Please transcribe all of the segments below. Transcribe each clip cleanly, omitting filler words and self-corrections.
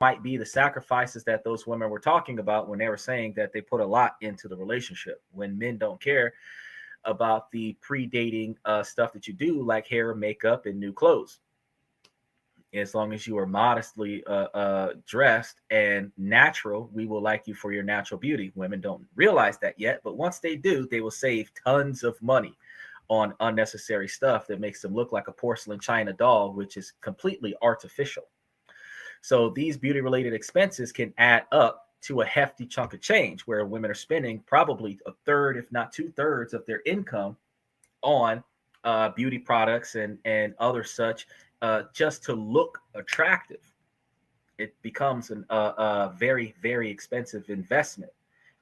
might be the sacrifices that those women were talking about when they were saying that they put a lot into the relationship, when men don't care about the pre-dating stuff that you do, like hair, makeup, and new clothes. As long as you are modestly dressed and natural, we will like you for your natural beauty. Women don't realize that yet, but once they do, they will save tons of money on unnecessary stuff that makes them look like a porcelain china doll, which is completely artificial. So these beauty related expenses can add up to a hefty chunk of change, where women are spending probably a third, if not two-thirds, of their income on beauty products and other such, just to look attractive. It becomes a very, very expensive investment.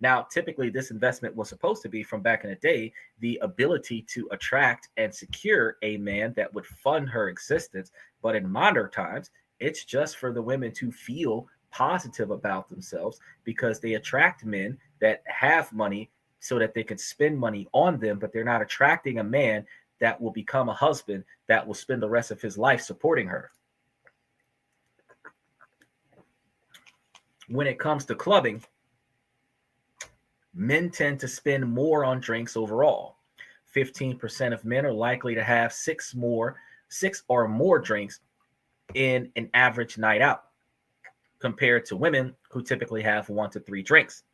Now, typically, this investment was supposed to be, from back in the day, the ability to attract and secure a man that would fund her existence. But in modern times, it's just for the women to feel positive about themselves, because they attract men that have money so that they can spend money on them, but they're not attracting a man that will become a husband that will spend the rest of his life supporting her. When it comes to clubbing, men tend to spend more on drinks overall. 15% of men are likely to have six or more drinks in an average night out, compared to women who typically have 1 to 3 drinks.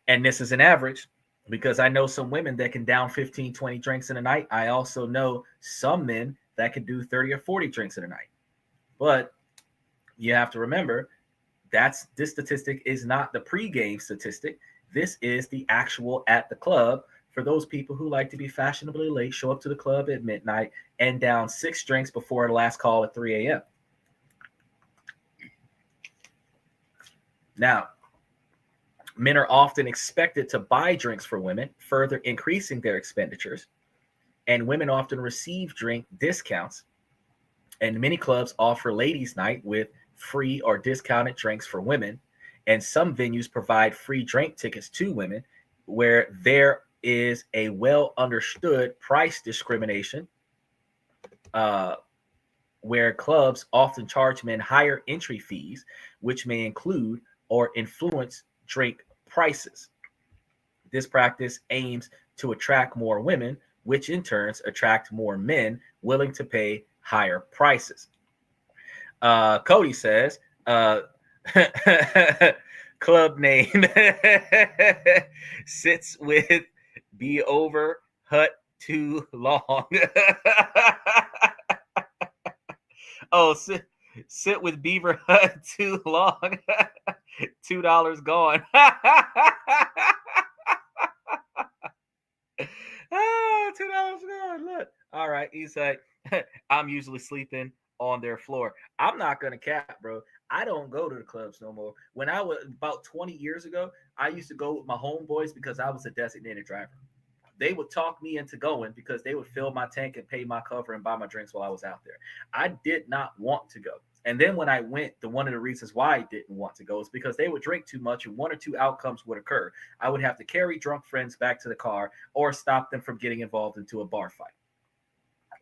And this is an average, because I know some women that can down 15, 20 drinks in a night. I also know some men that can do 30 or 40 drinks in a night. But you have to remember, this statistic is not the pregame statistic. This is the actual at the club, for those people who like to be fashionably late, show up to the club at midnight, and down 6 drinks before the last call at 3 a.m. Now, men are often expected to buy drinks for women, further increasing their expenditures. And women often receive drink discounts. And many clubs offer ladies' night with free or discounted drinks for women. And some venues provide free drink tickets to women, where there is a well understood price discrimination, where clubs often charge men higher entry fees, which may include or influence drink prices. This practice aims to attract more women, which in turns attract more men willing to pay higher prices. Cody says, club name sits with be over hut too long. Oh, sit with Beaver Hut too long. $2 gone. $2 gone. Look. All right. He's like, I'm usually sleeping on their floor. I'm not gonna cap, bro. I don't go to the clubs no more. When I was about 20 years ago, I used to go with my homeboys because I was a designated driver. They would talk me into going because they would fill my tank and pay my cover and buy my drinks while I was out there. I did not want to go. And then when I went, one of the reasons why I didn't want to go is because they would drink too much, and 1 or 2 outcomes would occur. I would have to carry drunk friends back to the car, or stop them from getting involved into a bar fight,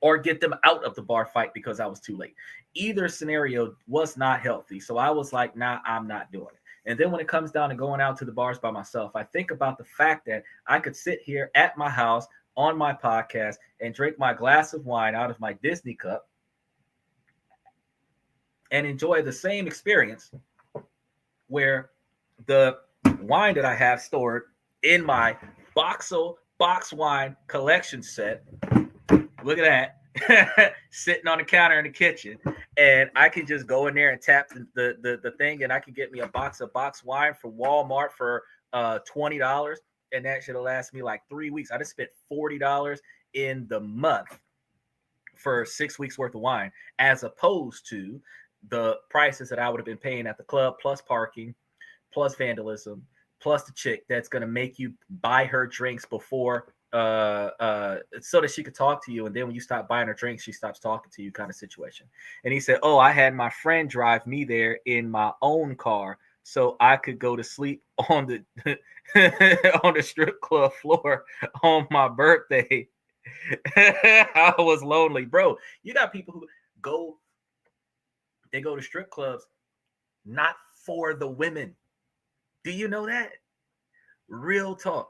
or get them out of the bar fight because I was too late. Either scenario was not healthy. So I was like, nah, I'm not doing it. And then when it comes down to going out to the bars by myself, I think about the fact that I could sit here at my house on my podcast and drink my glass of wine out of my Disney cup and enjoy the same experience, where the wine that I have stored in my Boxel box wine collection set, look at that, sitting on the counter in the kitchen, and I can just go in there and tap the thing, and I can get me a box of box wine from Walmart for $20, and that should last me like 3 weeks. I just spent $40 in the month for 6 weeks worth of wine, as opposed to the prices that I would have been paying at the club, plus parking, plus vandalism, plus the chick that's going to make you buy her drinks before so that she could talk to you, and then when you stop buying her drinks, she stops talking to you, kind of situation. And he said, oh, I had my friend drive me there in my own car so I could go to sleep on the on the strip club floor on my birthday. I was lonely, bro. You got people who go to strip clubs not for the women. Do you know that? Real talk.